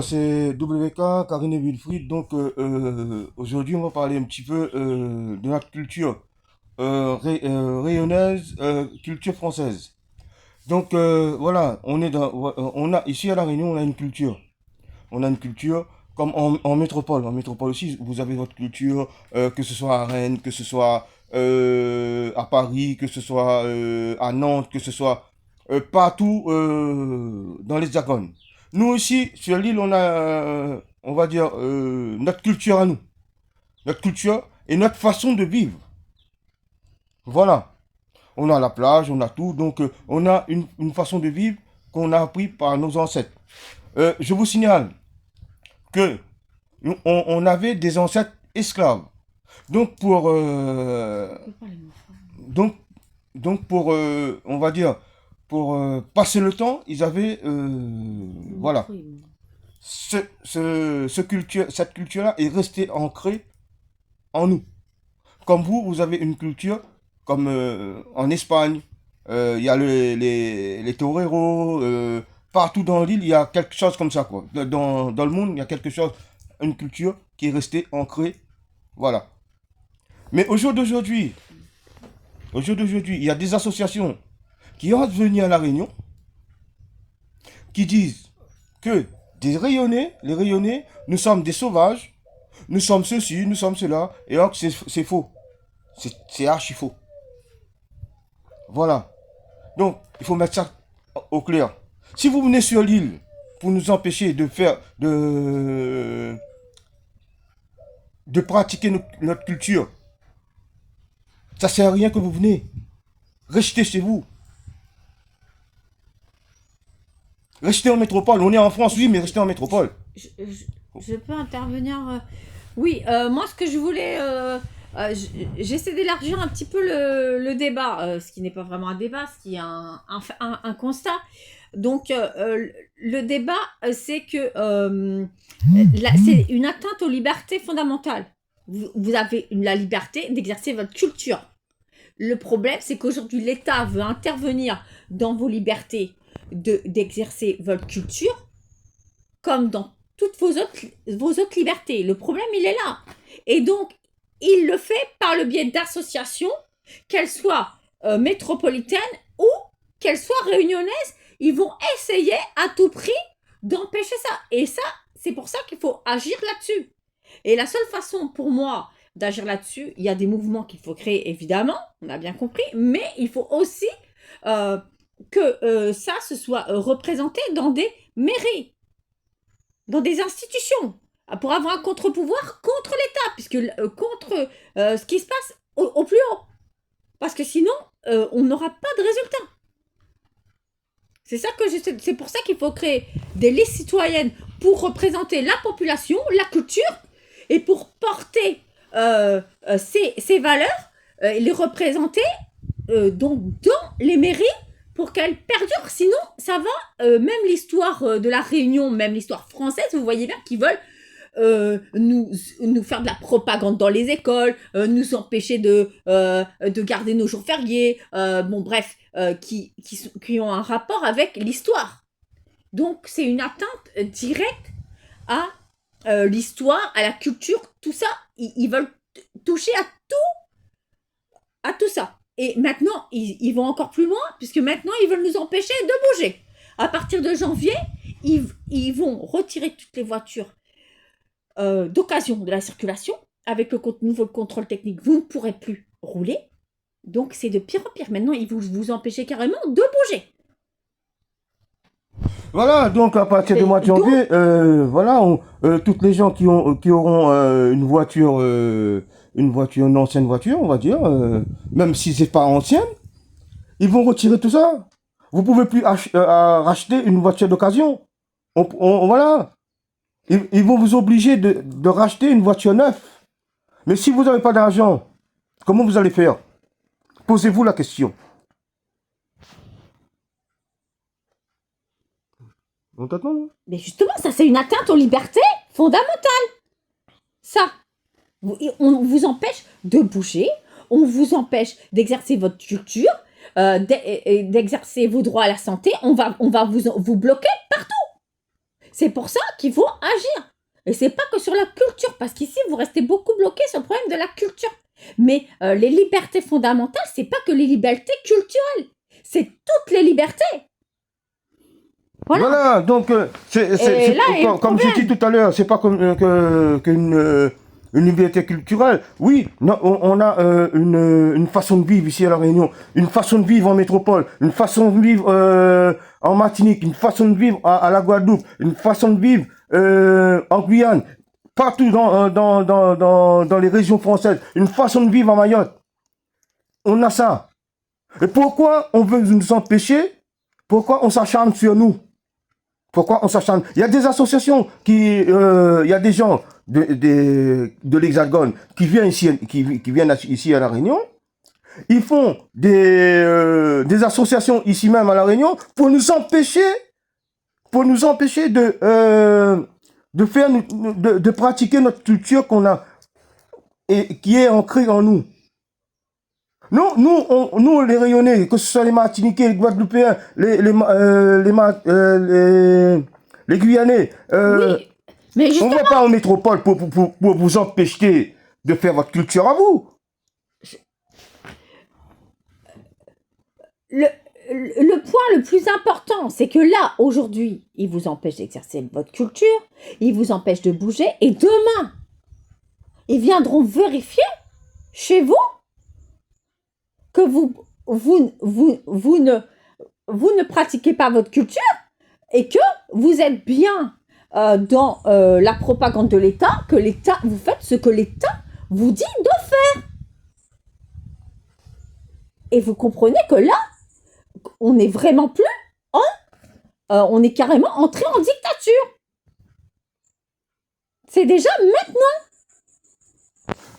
C'est WK, Karine et Wilfried. Donc aujourd'hui, on va parler un petit peu de notre culture rayonnaise, culture française. Donc voilà, on a ici à La Réunion, on a une culture. On a une culture comme en métropole. En métropole aussi, vous avez votre culture, que ce soit à Rennes, que ce soit à Paris, que ce soit à Nantes, que ce soit partout dans les hexagones. Nous aussi, sur l'île, on a, on va dire, notre culture à nous. Notre culture et notre façon de vivre. Voilà. On a la plage, on a tout. Donc, on a une façon de vivre qu'on a appris par nos ancêtres. Je vous signale que on avait des ancêtres esclaves. Donc pour donc pour on va dire pour passer le temps, ils avaient voilà cette culture-là est restée ancrée en nous. Comme vous avez une culture comme en Espagne, il y a les toreros, partout dans l'île, il y a quelque chose comme ça, quoi. Dans le monde, il y a quelque chose, une culture qui est restée ancrée, voilà. Mais au jour d'aujourd'hui, il y a des associations qui osent venir à La Réunion, qui disent que les rayonnés, nous sommes des sauvages, nous sommes ceci, nous sommes cela, et alors c'est faux. C'est archi faux. Voilà. Donc, il faut mettre ça au clair. Si vous venez sur l'île pour nous empêcher de pratiquer notre culture, ça sert à rien que vous venez. Restez chez vous. Restez en métropole. On est en France, oui, mais restez en métropole. Je peux intervenir. Oui, moi, ce que je voulais. J'essaie d'élargir un petit peu le débat, ce qui n'est pas vraiment un débat, ce qui est un constat. Donc, le débat, c'est que c'est une atteinte aux libertés fondamentales. Vous avez la liberté d'exercer votre culture. Le problème, c'est qu'aujourd'hui, l'État veut intervenir dans vos libertés d'exercer votre culture, comme dans toutes vos autres libertés. Le problème, il est là. Et donc, il le fait par le biais d'associations, qu'elles soient métropolitaines ou qu'elles soient réunionnaises. Ils vont essayer à tout prix d'empêcher ça. Et ça, c'est pour ça qu'il faut agir là-dessus. Et la seule façon pour moi d'agir là-dessus, il y a des mouvements qu'il faut créer, évidemment, on a bien compris, mais il faut aussi que ça se soit représenté dans des mairies, dans des institutions, pour avoir un contre-pouvoir contre l'État, puisque contre ce qui se passe au plus haut. Parce que sinon, on n'aura pas de résultat. C'est pour ça qu'il faut créer des listes citoyennes pour représenter la population, la culture, et pour porter ces valeurs, les représenter donc dans les mairies pour qu'elles perdurent. Sinon, ça va, même l'histoire de la Réunion, même l'histoire française, vous voyez bien qu'ils veulent nous faire de la propagande dans les écoles, nous empêcher de garder nos jours fériés, bon bref, qui ont un rapport avec l'histoire. Donc c'est une atteinte directe à l'histoire, à la culture, tout ça. Ils veulent toucher à tout ça. Et maintenant, ils vont encore plus loin, puisque maintenant, ils veulent nous empêcher de bouger. À partir de janvier, ils vont retirer toutes les voitures d'occasion de la circulation. Avec le nouveau contrôle technique, vous ne pourrez plus rouler. Donc, c'est de pire en pire. Maintenant, ils vous empêcher carrément de bouger. Voilà, donc à partir du mois de janvier, voilà, toutes les gens qui auront une ancienne voiture, on va dire, même si c'est pas ancienne, ils vont retirer tout ça. Vous pouvez plus racheter une voiture d'occasion. Voilà, ils vont vous obliger de racheter une voiture neuve. Mais si vous n'avez pas d'argent, comment vous allez faire? Posez-vous la question. On t'attend. Mais justement, ça, c'est une atteinte aux libertés fondamentales. Ça, on vous empêche de bouger, on vous empêche d'exercer votre culture, d'exercer vos droits à la santé, on va vous bloquer partout. C'est pour ça qu'il faut agir. Et c'est pas que sur la culture, parce qu'ici, vous restez beaucoup bloqué sur le problème de la culture. Mais les libertés fondamentales, c'est pas que les libertés culturelles. C'est toutes les libertés. Voilà, donc, comme j'ai dit tout à l'heure, c'est pas comme une liberté culturelle. Oui, non, on a une façon de vivre ici à La Réunion, une façon de vivre en métropole, une façon de vivre en Martinique, une façon de vivre à la Guadeloupe, une façon de vivre en Guyane, partout dans les régions françaises, une façon de vivre à Mayotte. On a ça. Et pourquoi on veut nous empêcher? Pourquoi on s'acharne sur nous? Pourquoi on s'acharne? Il y a des associations il y a des gens de l'Hexagone qui viennent ici à La Réunion. Ils font des associations ici même à La Réunion pour nous empêcher de pratiquer notre culture qu'on a et qui est ancrée en nous. Nous, les Rayonnais, que ce soit les Martiniquais, les Guadeloupéens, les Guyanais, oui, mais on ne va pas en métropole pour vous empêcher de faire votre culture à vous. Le point le plus important, c'est que là, aujourd'hui, il vous empêche d'exercer votre culture, il vous empêche de bouger, et demain, ils viendront vérifier chez vous que vous ne pratiquez pas votre culture et que vous êtes bien dans la propagande de l'État, que l'État, vous faites ce que l'État vous dit de faire. Et vous comprenez que là, on n'est vraiment plus on est carrément entré en dictature. C'est déjà maintenant.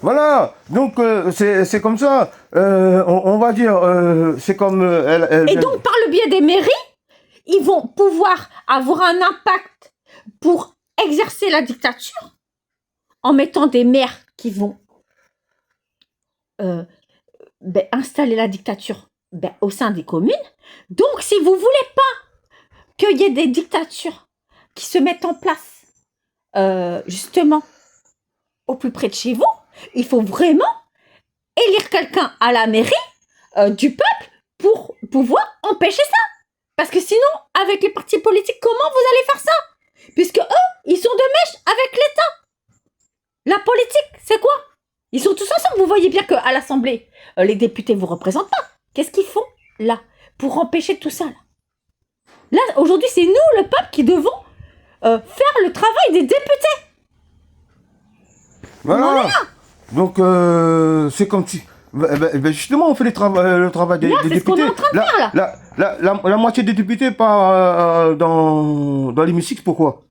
Voilà, donc c'est comme ça, on va dire, c'est comme... Et donc, par le biais des mairies, ils vont pouvoir avoir un impact pour exercer la dictature en mettant des maires qui vont installer la dictature au sein des communes. Donc, si vous ne voulez pas qu'il y ait des dictatures qui se mettent en place, justement, au plus près de chez vous, il faut vraiment élire quelqu'un à la mairie du peuple pour pouvoir empêcher ça. Parce que sinon, avec les partis politiques, comment vous allez faire ça? Puisque eux, ils sont de mèche avec l'État. La politique, c'est quoi? Ils sont tous ensemble. Vous voyez bien qu'à l'Assemblée, les députés ne vous représentent pas. Qu'est-ce qu'ils font là pour empêcher tout ça là, aujourd'hui, c'est nous, le peuple, qui devons faire le travail des députés. Voilà. Donc, c'est comme si... justement, on fait le travail des députés. C'est ce qu'on est en train de faire, là. La moitié des députés part dans l'hémicycle, pourquoi?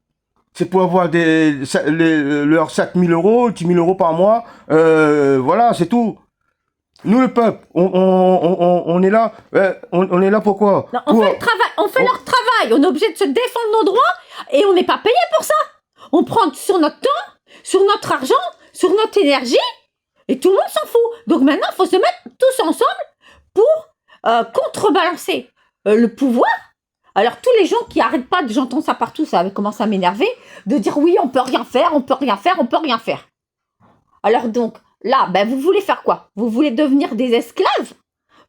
C'est pour avoir leurs 7 000 euros, 10 000 euros par mois. Voilà, c'est tout. Nous, le peuple, on est là. On est là pourquoi? Non, on fait le travail, on fait leur travail. On est obligé de se défendre nos droits et on n'est pas payé pour ça. On prend sur notre temps, sur notre argent, sur notre énergie et tout le monde s'en fout. Donc maintenant, il faut se mettre tous ensemble pour contrebalancer le pouvoir. Alors tous les gens qui arrêtent pas, j'entends ça partout, ça commence à m'énerver, de dire oui, on peut rien faire, on peut rien faire, on peut rien faire. Alors donc, là, vous voulez faire quoi? Vous voulez devenir des esclaves?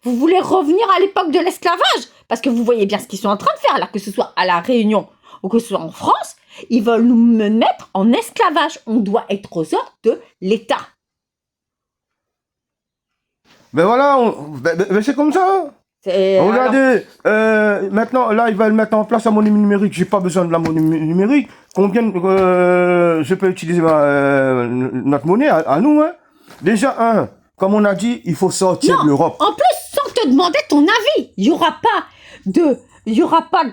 Vous voulez revenir à l'époque de l'esclavage? Parce que vous voyez bien ce qu'ils sont en train de faire, là, que ce soit à La Réunion ou que ce soit en France, ils veulent nous mettre en esclavage. On doit être aux ordres de l'État. Voilà, c'est comme ça. Regardez, maintenant, là, ils veulent mettre en place la monnaie numérique. J'ai pas besoin de la monnaie numérique. Combien je peux utiliser notre monnaie à nous, hein? Déjà, comme on a dit, il faut sortir de l'Europe. En plus, sans te demander ton avis, il y aura pas de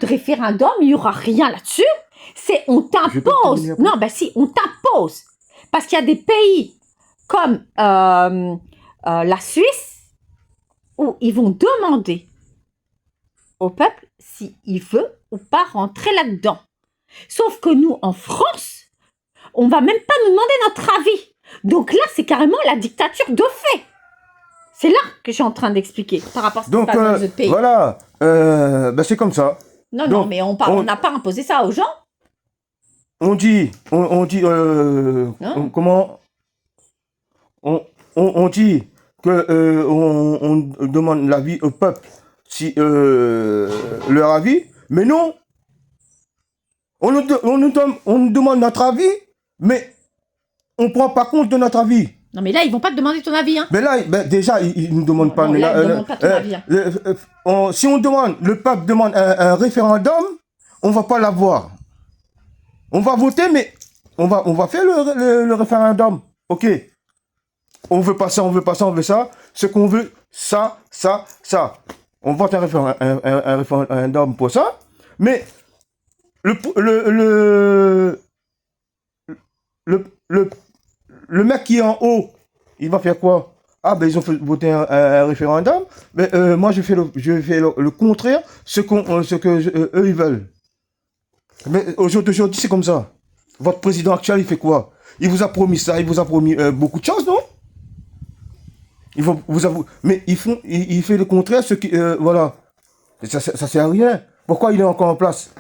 référendum, il y aura rien là-dessus. C'est on t'impose. Non, si, on t'impose. Parce qu'il y a des pays comme la Suisse où ils vont demander au peuple s'il veut ou pas rentrer là-dedans. Sauf que nous, en France, on va même pas nous demander notre avis. Donc là, c'est carrément la dictature de fait. C'est là que je suis en train d'expliquer par rapport à ce qui se passe dans les autres pays. Voilà, c'est comme ça. Non, mais on n'a pas imposé ça aux gens. on dit, Non. comment, on dit que on demande l'avis au peuple si leur avis, mais non, on nous demande notre avis, mais on prend pas compte de notre avis. Non, mais là, ils vont pas te demander ton avis, hein. Mais là, ben, déjà, ils nous demandent pas. Non, là, ils demandent pas ton avis, hein. Si on demande, le peuple demande un référendum, on va pas l'avoir. On va voter, mais on va faire le référendum. Ok. On veut pas ça, on veut pas ça, on veut ça. Ce qu'on veut, ça. On vote un référendum pour ça. Mais le, le, le, le, le mec qui est en haut, il va faire quoi? Ah ben ils ont voté un référendum, mais moi je fais le contraire, ce que eux ils veulent. Mais aujourd'hui c'est comme ça. Votre président actuel il fait quoi? Il vous a promis ça, il vous a promis beaucoup de choses, non? Ils vont vous avouer, mais il fait le contraire, ce qui voilà. Ça sert à rien. Pourquoi il est encore en place?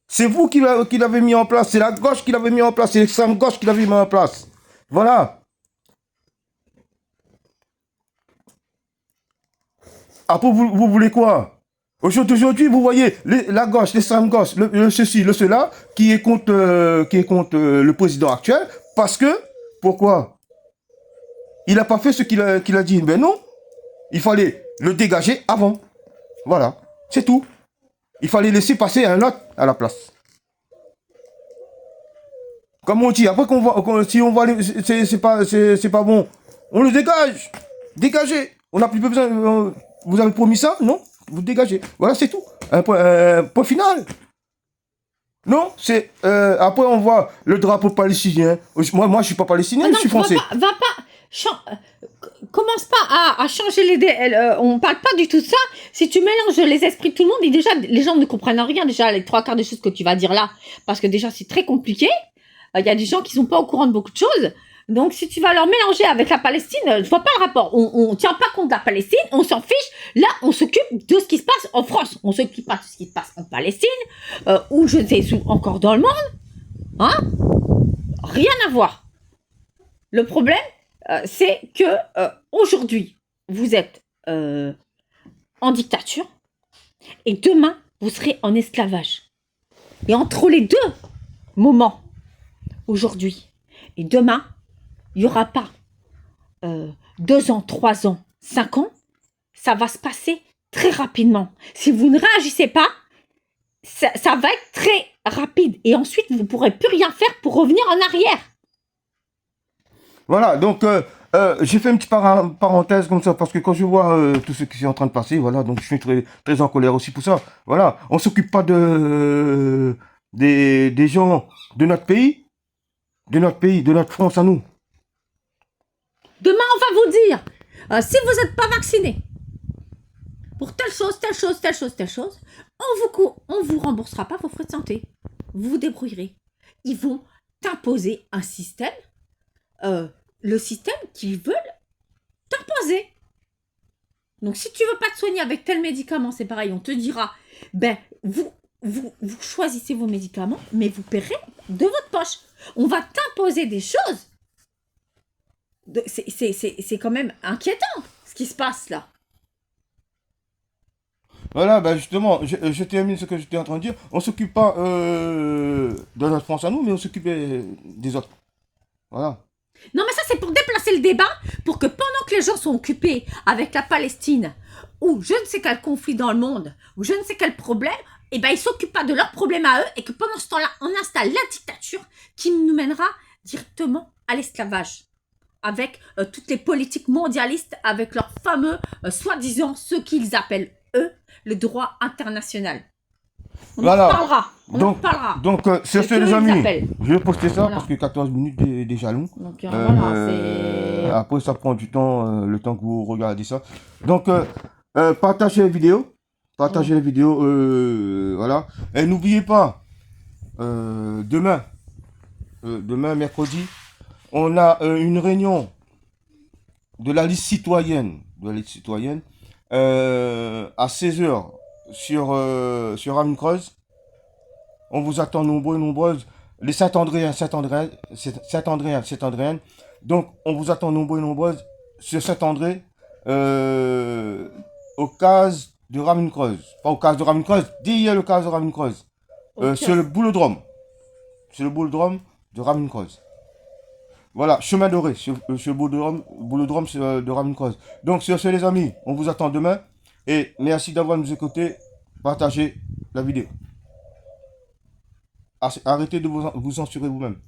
C'est vous qui l'avez mis en place, c'est la gauche qui l'avait mis en place, c'est l'extrême gauche qui l'avait mis en place. Voilà. Après, vous voulez quoi? Aujourd'hui, vous voyez la gauche, l'extrême gauche, le ceci, le cela, qui est contre le président actuel, parce que, pourquoi? Il n'a pas fait ce qu'il a dit. Ben non, il fallait le dégager avant. Voilà, c'est tout. Il fallait laisser passer un autre à la place. Comme on dit, après si on voit, c'est pas bon, on le dégage. Dégagez. On n'a plus besoin. Vous avez promis ça? Non? Vous dégagez. Voilà, c'est tout. Un point final. Non, c'est après on voit le drapeau palestinien. Moi je suis pas palestinien, Ah non, je suis français. Commence pas à changer les on parle pas du tout de ça. Si tu mélanges les esprits de tout le monde, et déjà les gens ne comprennent rien, déjà les trois quarts des choses que tu vas dire là, parce que déjà c'est très compliqué. Il y a des gens qui sont pas au courant de beaucoup de choses. Donc si tu vas leur mélanger avec la Palestine, je vois pas le rapport. On tient pas compte de la Palestine, on s'en fiche. Là, on s'occupe de ce qui se passe en France. On s'occupe pas de ce qui se passe en Palestine, ou je ne sais où encore dans le monde. Hein? Rien à voir. Le problème, c'est que aujourd'hui, vous êtes en dictature et demain, vous serez en esclavage. Et entre les deux moments, aujourd'hui et demain, il n'y aura pas 2 ans, 3 ans, 5 ans. Ça va se passer très rapidement. Si vous ne réagissez pas, ça va être très rapide. Et ensuite, vous ne pourrez plus rien faire pour revenir en arrière. Voilà, donc j'ai fait une petite parenthèse comme ça, parce que quand je vois tout ce qui est en train de passer, voilà, donc je suis très, très en colère aussi pour ça. Voilà, on s'occupe pas des gens de notre pays, de notre France à nous. Demain, on va vous dire, si vous n'êtes pas vacciné pour telle chose, on vous remboursera pas vos frais de santé. Vous vous débrouillerez. Ils vont t'imposer un système, le système qu'ils veulent t'imposer. Donc, si tu veux pas te soigner avec tel médicament, c'est pareil, on te dira, ben, vous choisissez vos médicaments, mais vous paierez de votre poche. On va t'imposer des choses. C'est quand même inquiétant, ce qui se passe là. Voilà, ben justement, je termine ce que j'étais en train de dire. On s'occupe pas de notre France à nous, mais on s'occupe des autres. Voilà. Non, mais ça, c'est pour déplacer le débat, pour que pendant que les gens sont occupés avec la Palestine, ou je ne sais quel conflit dans le monde, ou je ne sais quel problème, eh ben, ils s'occupent pas de leurs problèmes à eux, et que pendant ce temps-là, on installe la dictature qui nous mènera directement à l'esclavage. Avec toutes les politiques mondialistes, avec leurs fameux, soi-disant, ce qu'ils appellent, eux, le droit international. On Voilà. en parlera. On en parlera. Donc, sur ce, les amis, je vais poster ça parce que 14 minutes déjà long. Donc, voilà, après, ça prend du temps, le temps que vous regardez ça. Donc, partagez les vidéos. Partagez les vidéos, voilà. Et n'oubliez pas, demain, mercredi, on a une réunion de la liste citoyenne, à 16h sur Ravine Creuse. On vous attend nombreux et nombreuses. les Saint-Andréens, Saint-Andréens. Donc, on vous attend nombreux et nombreuses sur Saint-André, au case de Ravine-Creuse. Pas au case de Ravine-Creuse, derrière le case de Ravine-Creuse. Ok. Sur le boulodrome. Sur le boulodrome de Ravine-Creuse. Voilà, chemin doré, sur le boulodrome de Ravine-Creuse. Donc, sur ce, les amis, on vous attend demain. Et merci d'avoir nous écouté. Partagez la vidéo. Arrêtez de vous censurer vous-même.